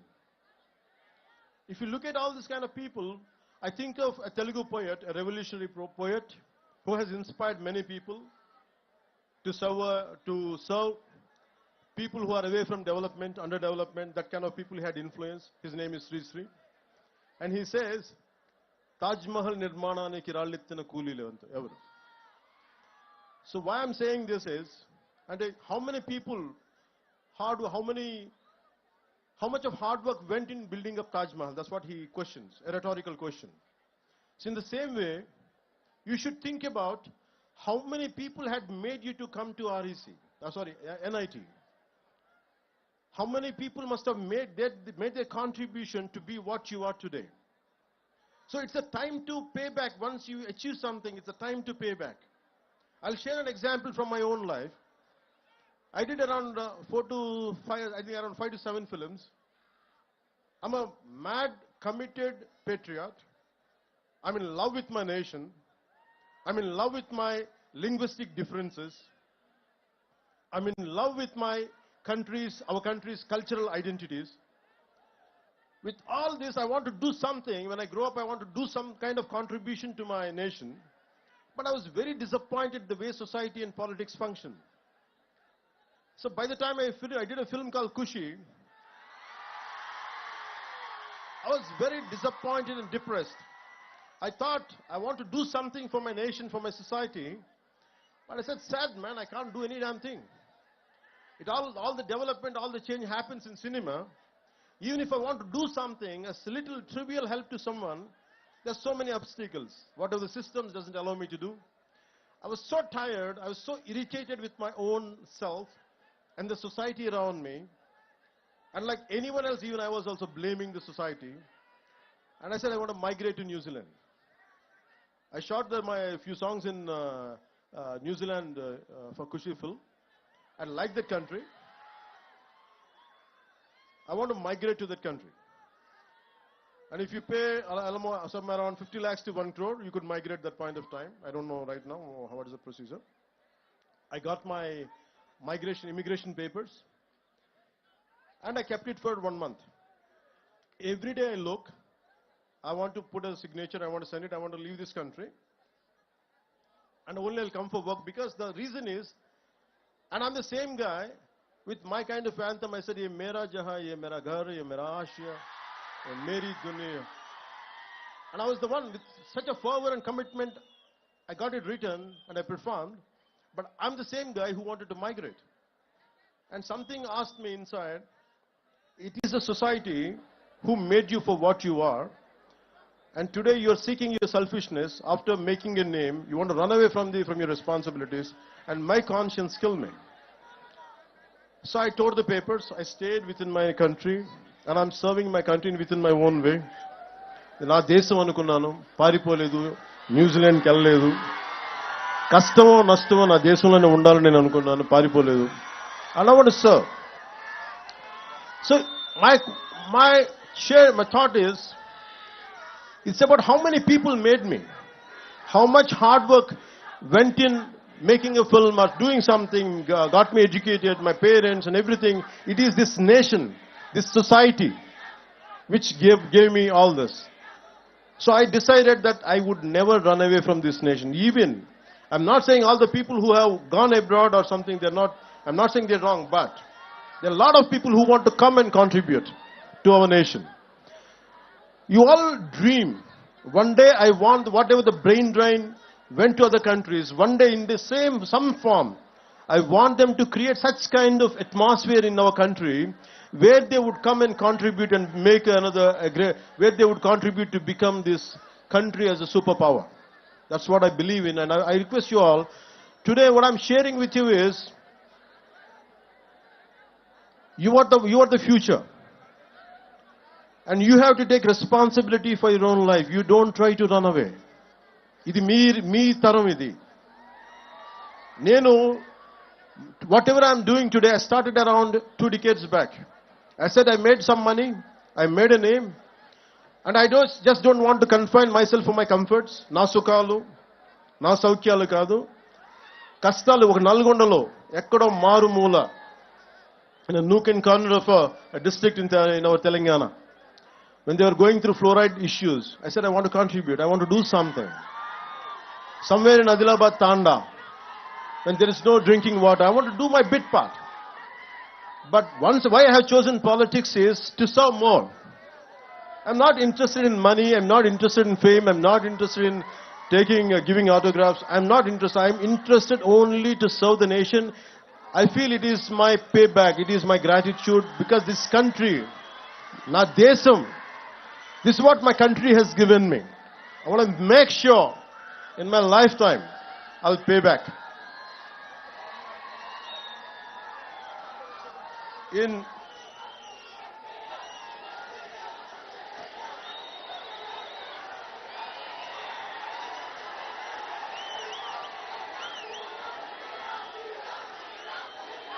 if you look at all this kind of people, I think of a Telugu poet, a revolutionary poet, who has inspired many people to serve people who are away from development, underdevelopment, that kind of people he had influence. His name is Sri Sri. And he says, Taj Mahal Nirmananiki Rallittina Koolile anta evaru. So why I'm saying this is, and how many people, how much of hard work went in building up Taj Mahal? That's what he questions, a rhetorical question. So in the same way, you should think about how many people had made you to come to NIT. How many people must have made their contribution to be what you are today? So it's a time to pay back. Once you achieve something, it's a time to pay back. I'll share an example from my own life. I did around 4 to 5, I think around 5 to 7 films. I'm a mad, committed patriot. I'm in love with my nation. I'm in love with my linguistic differences. I'm in love with our country's cultural identities. With all this, I want to do something. When I grow up, I want to do some kind of contribution to my nation. But I was very disappointed the way society and politics function. So by the time I did a film called Kushi, I was very disappointed and depressed. I thought I want to do something for my nation, for my society. But I said, sad man, I can't do any damn thing. All the development, all the change happens in cinema. Even if I want to do something, a little trivial help to someone, there's so many obstacles. Whatever the systems doesn't allow me to do. I was so tired, I was so irritated with my own self and the society around me. And like anyone else, even I was also blaming the society. And I said, I want to migrate to New Zealand. I shot my few songs in New Zealand for Kushi film. I like that country. I want to migrate to that country. And if you pay somewhere around 50 lakhs to 1 crore, you could migrate that point of time. I don't know right now what is the procedure. I got my immigration papers. And I kept it for 1 month. Every day I look, I want to put a signature, I want to send it, I want to leave this country. And only I'll come for work, because the reason is, and I'm the same guy, with my kind of anthem, I said, ye mera jahan, ye mera ghar, ye mera ashya, ye meri dunya. And I was the one with such a fervor and commitment, I got it written and I performed, but I'm the same guy who wanted to migrate. And something asked me inside, it is the society who made you for what you are, and today you are seeking your selfishness. After making a name, you want to run away from your responsibilities, and my conscience killed me. So I tore the papers, I stayed within my country, and I'm serving my country within my own way. నా దేశం అనుకున్నాను, పారిపోలేదు, న్యూజిలాండ్కి వెళ్ళలేదు, కష్టమో నష్టమో నా దేశంలోనే ఉండాలని నేను అనుకున్నాను, పారిపోలేదు. And I want to serve. So my thought is, it's about how many people made me, how much hard work went in making a film or doing something, got me educated, my parents and everything. It is this nation, this society, which gave me all this. So I decided that I would never run away from this nation. Even, I'm not saying all the people who have gone abroad or something, I'm not saying they're wrong, but there are a lot of people who want to come and contribute to our nation. You all dream. One day I want, whatever the brain drain went to other countries, one day in the some form, I want them to create such kind of atmosphere in our country where they would come and contribute and make where they would contribute to become this country as a superpower. That's what I believe in, and I request you all, today what I'm sharing with you is, you are the future. And you have to take responsibility for your own life. You don't try to run away. Idi me taram idi. Nenu, whatever I'm doing today, I started around 2 decades back. I said I made some money, I made a name, and I just don't want to confine myself for my comforts. Na sukalu, na saukyalu kadu. Kastalu oka Nalgondalo, ekkado maru moola, in a nook and corner of a district in our Telangana. When they were going through fluoride issues, I said I want to contribute, I want to do something. Somewhere in Adilabad Tanda, when there is no drinking water, I want to do my bit part. But why I have chosen politics is to serve more. I'm not interested in money, I'm not interested in fame, I'm not interested in giving autographs. I'm not interested. I'm interested only to serve the nation. I feel it is my payback. It is my gratitude because this country, na desam, this is what my country has given me. I want to make sure in my lifetime I'll pay back.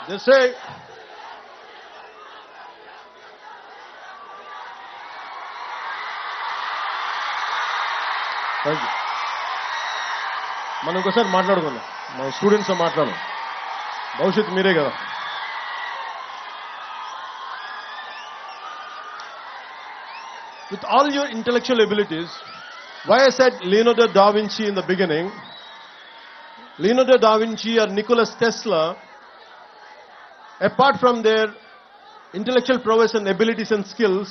They say, thank you. మనం ఇంకోసారి మాట్లాడుకుందాం. మన students మాట్లాడదాం. భవిష్యత్తు మీరే కదా. With all your intellectual abilities, why I said Leonardo da Vinci in the beginning, Leonardo da Vinci or Nikola Tesla, apart from their intellectual prowess and abilities and skills,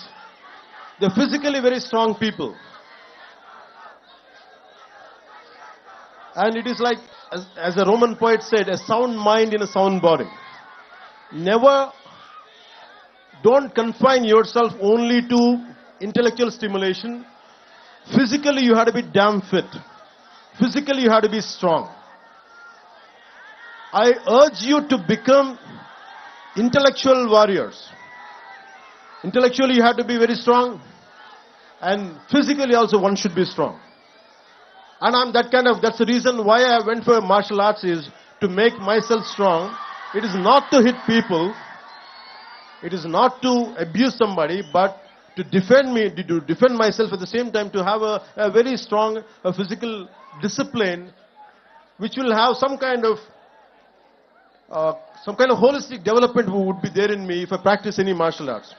they're physically very strong people. And it is like, as a Roman poet said, a sound mind in a sound body. Never, don't confine yourself only to intellectual stimulation. Physically, you have to be damn fit. Physically, you have to be strong. I urge you to become intellectual warriors. Intellectually, you have to be very strong. And physically also, one should be strong. And that's the reason why I went for martial arts, is to make myself strong. It is not to hit people. It is not to abuse somebody, but to defend me, to defend myself at the same time, to have a very strong physical discipline, which will have some kind of holistic development would be there in me if I practice any martial arts.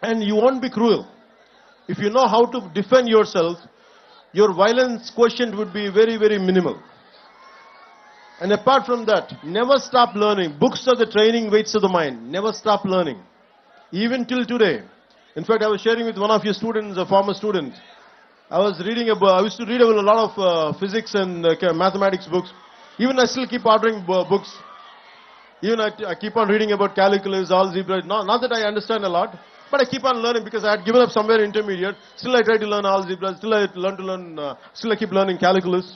And you won't be cruel. If you know how to defend yourself, your violence quotient would be very, very minimal. And apart from that, never stop learning. Books are the training weights of the mind. Never stop learning. Even till today. In fact, I was sharing with one of your students, a former student. I used to read a lot of physics and mathematics books. Even I still keep ordering books. Even I keep on reading about calculus, algebra. Not that I understand a lot, but I keep on learning because I had given up somewhere intermediate. Still I try to learn algebra. Still I keep learning calculus.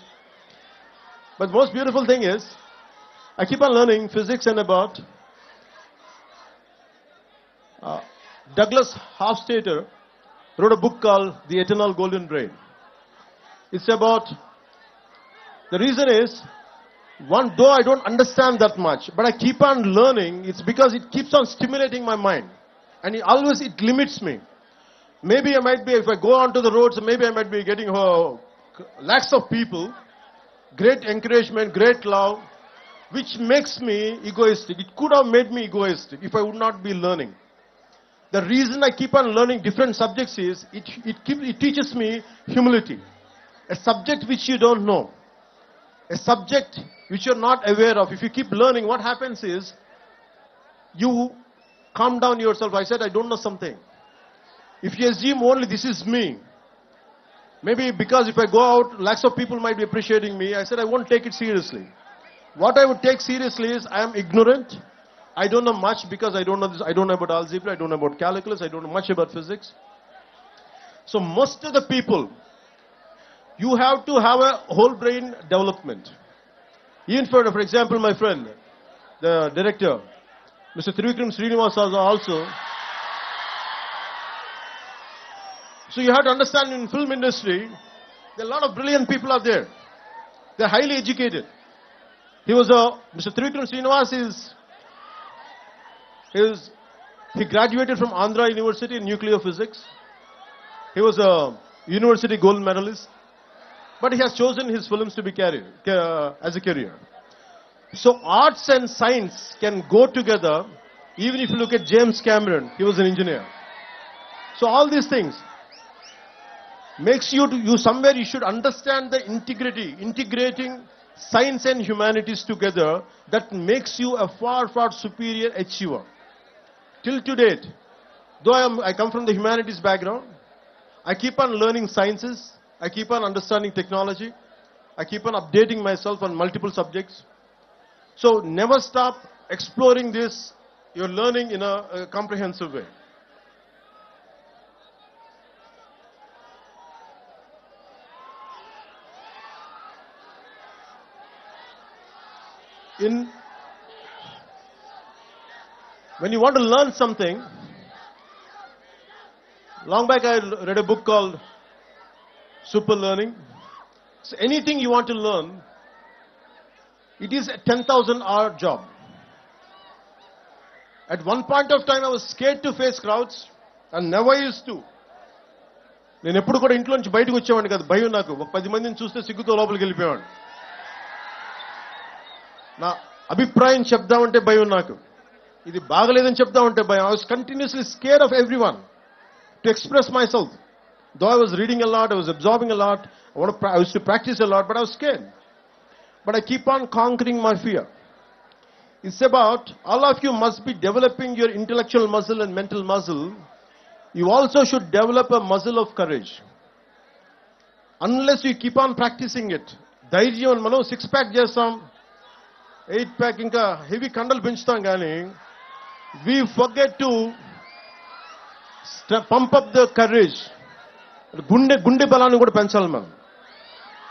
But the most beautiful thing is, I keep on learning physics and about Douglas Hofstadter wrote a book called The Eternal Golden Brain. It's about, the reason is, though I don't understand that much, but I keep on learning, it's because it keeps on stimulating my mind. And it limits me. Maybe I might be, if I go onto the roads, maybe I might be getting lakhs of people, great encouragement, great love, which makes me egoistic. It could have made me egoistic if I would not be learning. The reason I keep on learning different subjects is, it teaches me humility. A subject which you don't know, a subject which you're not aware of, if you keep learning, what happens is, you calm down yourself. I said, I don't know something. If you assume only this is me, maybe because if I go out, lakhs of people might be appreciating me, I said, I won't take it seriously. What I would take seriously is, I am ignorant. I don't know much because I don't know this. I don't know about algebra. I don't know about calculus. I don't know much about physics. So most of the people, you have to have a whole brain development. Even for example, my friend, the director, Mr. Trivikram Srinivasa also. So you have to understand, in film industry, there are a lot of brilliant people are there. They're highly educated. Mr. Trivikram Srinivasa he graduated from Andhra University in nuclear physics. He was a university gold medalist. But he has chosen his films to be as a career. So arts and science can go together. Even if you look at James Cameron, he was an engineer. So all these things makes you somewhere you should understand the integrating science and humanities together. That makes you a far, far superior achiever. Till to date, though I come from the humanities background, I keep on learning sciences. I keep on understanding technology. I keep on updating myself on multiple subjects. So never stop exploring this. You're learning in a comprehensive way. When you want to learn something, long back I read a book called Super Learning. So anything you want to learn, it is a 10,000-hour job. At one point of time, I was scared to face crowds and never used to. నేను ఎప్పుడు కూడా ఇంట్లో నుంచి బయటకు వచ్చేవాడిని కాదు, భయం నాకు. ఒక 10 మందిని చూస్తే సిగ్గుతో లోపలికి వెళ్ళిపోయేవాడిని. నా అభిప్రాయం చెప్దామంటే భయం నాకు. ఇది బాగలేదని చెప్దామంటే భయం. I was continuously scared of everyone to express myself. Though I was reading a lot, I was absorbing a lot, I used to practice a lot, but I was scared. But I keep on conquering my fear. It's about, all of you must be developing your intellectual muscle and mental muscle. You also should develop a muscle of courage. Unless you keep on practicing it. ధైర్యం మనం 6-pack చేస్తాం, 8-pack ఇంకా heavy కండలు పెంచుతాం కానీ we forget to pump up the courage. గుండె బలాన్ని కూడా పెంచాలి మనం.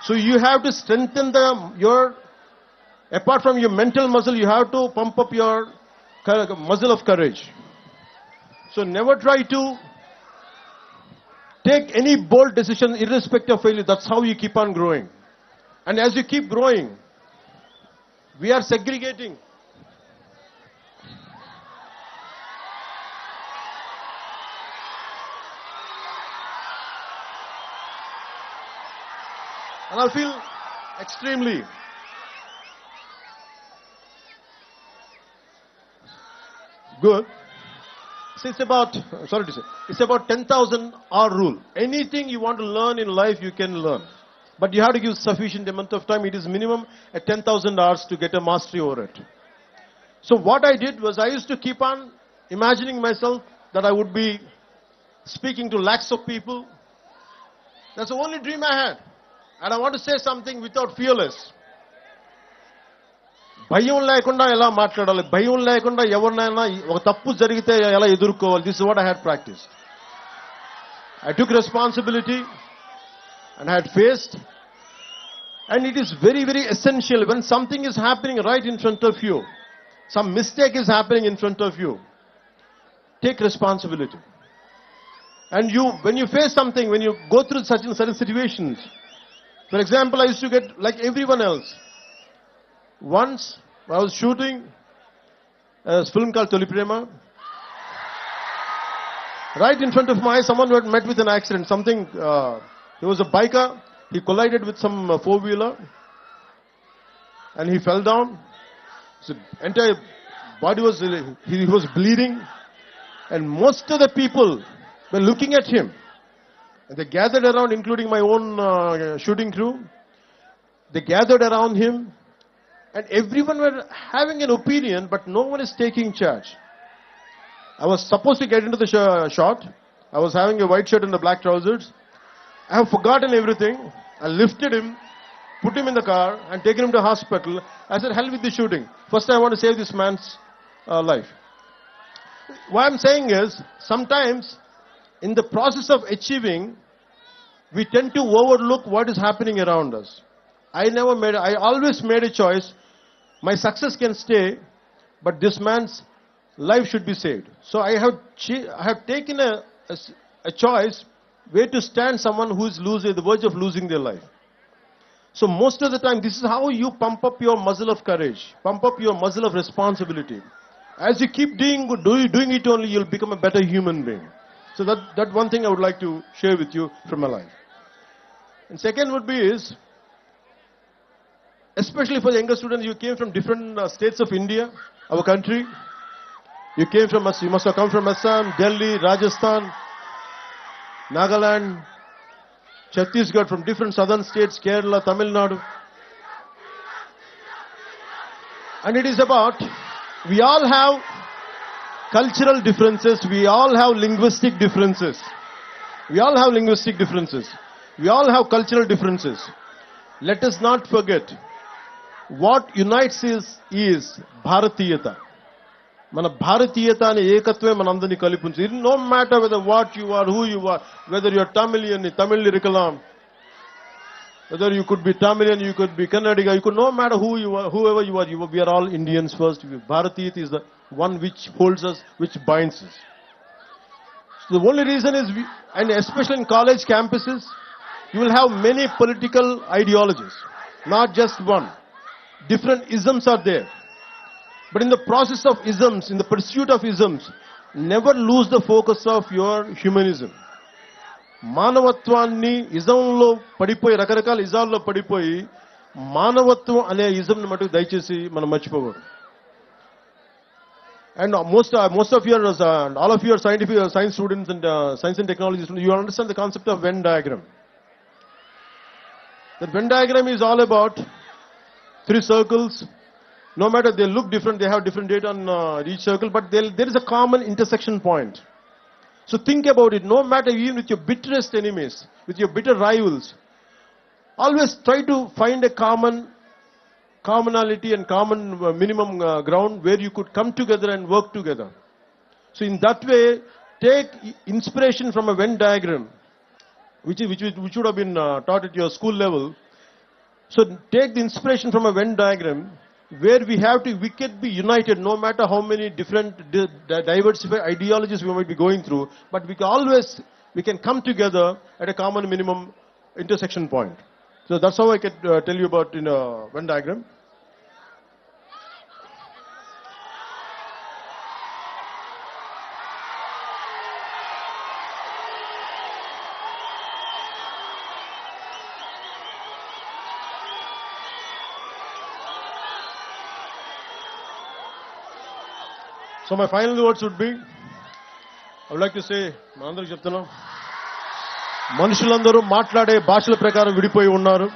So you have to strengthen apart from your mental muscle, you have to pump up your muscle of courage. So never try to take any bold decision irrespective of failure. That's how you keep on growing. And as you keep growing, we are segregating. And I feel extremely good. So it's about 10,000-hour rule. Anything you want to learn in life, you can learn. But you have to give sufficient amount of time. It is minimum at 10,000 hours to get a mastery over it. So what I did was I used to keep on imagining myself that I would be speaking to lakhs of people. That's the only dream I had. And I want to say something without fearless. భయం లేకుండా ఎలా మాట్లాడాలి, భయం లేకుండా ఎవరినైనా ఒక తప్పు జరిగితే ఎలా ఎదుర్కోవాలి. This is what I had practiced. I took responsibility and I had faced. And it is very, very essential when something is happening right in front of you, some mistake is happening in front of you, take responsibility. And when you face something, when you go through certain situations, for example, I used to get like everyone else. Once I was shooting a film called Toli Prema. Right in front of my eyes, someone had met with an accident. He was a biker. He collided with some four-wheeler and he fell down. His entire body he was bleeding, and most of the people were looking at him. And they gathered around, including my own shooting crew. They gathered around him, and everyone were having an opinion, but no one is taking charge. I was supposed to get into the shot. I was having a white shirt and the black trousers. I have forgotten everything. I lifted him, put him in the car, and taken him to hospital. I said, hell with the shooting. First, I want to save this man's life. What I'm saying is, sometimes in the process of achieving, we tend to overlook what is happening around us. I always made a choice. My success can stay, but this man's life should be saved. So I have taken a choice where to stand someone who is at the verge of losing their life. So most of the time, this is how you pump up your muscle of courage, pump up your muscle of responsibility. As you keep doing it only, you'll become a better human being. So that one thing I would like to share with you from my life. And second would be especially for the younger students, you came from different states of India, our country. You must have come from Assam, Delhi, Rajasthan, Nagaland, Chhattisgarh, from different southern states, Kerala, Tamil Nadu. And it is about, we all have cultural differences, we all have linguistic differences. We all have linguistic differences. We all have cultural differences. Let us not forget, what unites is Bharatiyata. మన భారతీయత అనే ఏకత్వమే మనందరినీ కలిపి ఉంచి. No matter whether what you are, who you are, whether you are Tamilian, Tamil irikalam, whether you could be Tamilian, you could be Kannadiga, you could, no matter who you are, whoever you are, we are all Indians first. Bharatiyata is the one which holds us, which binds us. So the only reason is, and especially in college campuses, you will have many political ideologies, not just one. Different isms are there. But in the process of isms, in the pursuit of isms, never lose the focus of your humanism. మానవత్వాన్ని ఇజంలో పడిపోయి, రకరకాల ఇజాల్లో పడిపోయి, మానవత్వం అనే ఇజంని మటుకు దయచేసి మనం మర్చిపోకూడదు. And most of your, all of your science students and science and technology students, you understand the concept of Venn diagram. The Venn diagram is all about three circles. No matter they look different, they have different data on each circle, but there is a common intersection point. So think about it. No matter, even with your bitterest enemies, with your bitter rivals, always try to find a commonality and common minimum ground where you could come together and work together. So in that way, take inspiration from a Venn diagram, which would have been taught at your school level. So take the inspiration from a Venn diagram, where we can be united no matter how many different diversified ideologies we might be going through, but we can come together at a common minimum intersection point. So that's how I can tell you about in a Venn diagram. So my final words would be, I would like to say, మనందరికీ చెప్తున్నా, మనుషులందరూ మాట్లాడే భాషల ప్రకారం విడిపోయి ఉన్నారు,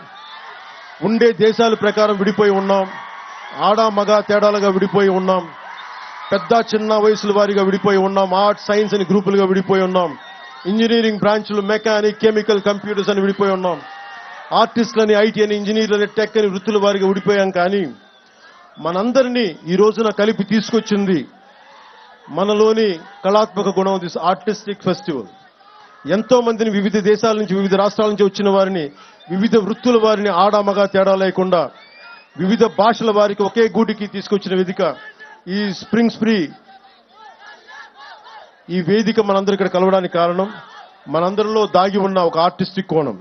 ఉండే దేశాల ప్రకారం విడిపోయి ఉన్నాం, ఆడ మగ తేడాలుగా విడిపోయి ఉన్నాం, పెద్ద చిన్న వయసుల వారిగా విడిపోయి ఉన్నాం, ఆర్ట్స్ సైన్స్ అని గ్రూపులుగా విడిపోయి ఉన్నాం, ఇంజనీరింగ్ బ్రాంచ్లు మెకానిక్ కెమికల్ కంప్యూటర్స్ అని విడిపోయి ఉన్నాం, ఆర్టిస్టులని ఐటీ అని ఇంజనీర్లని టెక్ అని వృత్తుల వారిగా విడిపోయాం. కానీ మనందరినీ ఈ రోజున కలిపి తీసుకొచ్చింది మనలోని కళాత్మక గుణం, దిస్ ఆర్టిస్టిక్ ఫెస్టివల్. ఎంతో మందిని వివిధ దేశాల నుంచి, వివిధ రాష్ట్రాల నుంచి వచ్చిన వారిని, వివిధ వృత్తుల వారిని ఆడామగా తేడా లేకుండా వివిధ భాషల వారికి ఒకే గూటికి తీసుకొచ్చిన వేదిక ఈ స్ప్రింగ్ స్ప్రీ. ఈ వేదిక మనందరూ ఇక్కడ కలవడానికి కారణం మనందరిలో దాగి ఉన్న ఒక ఆర్టిస్టిక్ కోణం.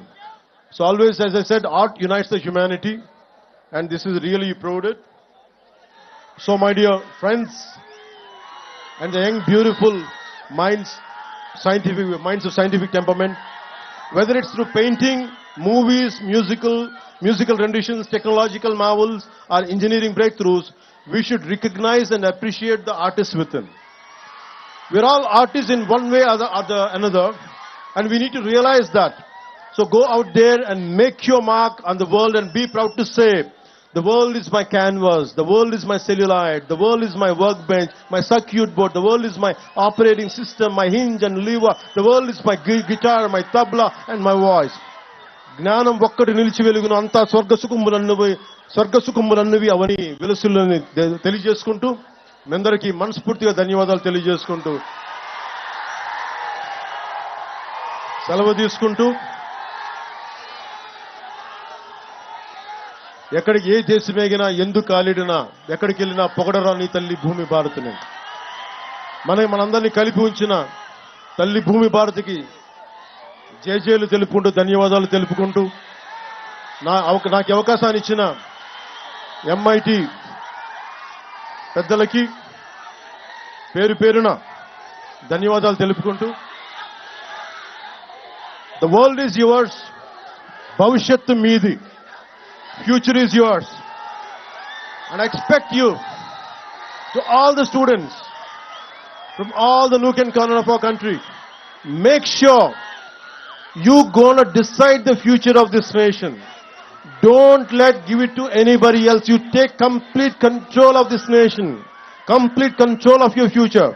So always, as I said, art unites the humanity, and this is really proved it. So my dear friends and the young beautiful minds of scientific temperament, whether it's through painting, movies, musical renditions, technological marvels, or engineering breakthroughs, we should recognize and appreciate the artists within. We're all artists in one way or another, and we need to realize that. So go out there and make your mark on the world and be proud to say, the world is my canvas, the world is my celluloid, the world is my workbench, my circuit board, the world is my operating system, my hinge and lever, the world is my guitar, my tabla and my voice. జ్ఞానం ఒక్కటి నిలిచి వెలుగును, అంతా స్వర్గసుఖములన్నవి అవని వెలుసులని తెలియజేసుకుంటూ, మీ అందరికీ మనస్ఫూర్తిగా ధన్యవాదాలు తెలియజేసుకుంటూ సెలవు తీసుకుంటూ, ఎక్కడికి ఏ దేశం ఎగినా, ఎందుకు కాలిడినా, ఎక్కడికి వెళ్ళినా పొగడరా నీ తల్లి భూమి భారతిని. మనందరినీ కలిపి ఉంచిన తల్లి భూమి భారతికి జేజేలు తెలుపుకుంటూ, ధన్యవాదాలు తెలుపుకుంటూ, నాకు అవకాశాన్ని ఇచ్చిన MIT పెద్దలకి పేరు పేరున ధన్యవాదాలు తెలుపుకుంటూ, ద వరల్డ్ ఈజ్ యువర్స్, భవిష్యత్తు మీది, future is yours, and I expect you, to all the students from all the nook and corner of our country, make sure you gonna decide the future of this nation. Don't give it to anybody else. You take complete control of this nation, complete control of your future,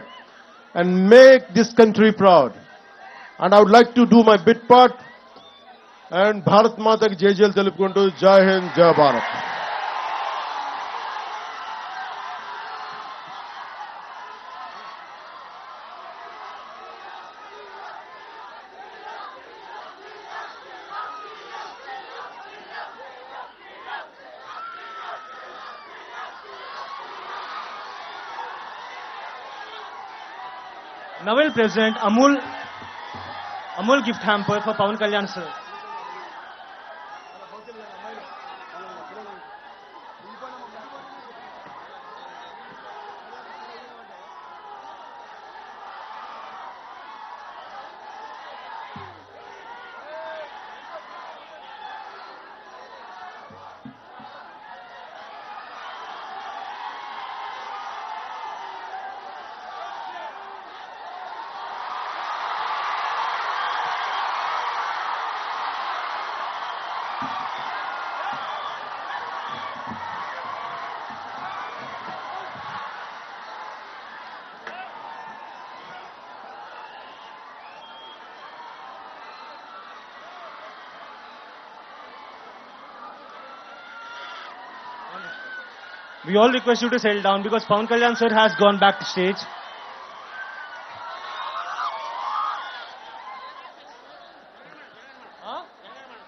and make this country proud. And I would like to do my bit part and Bharat మాతకి జేజేలు తెలుపుకుంటూ జై హింద్ జై Bharat. Now we'll present Amul gift hamper for Pawan Kalyan sir. We all request you to settle down because Pawan Kalyan sir has gone back to stage.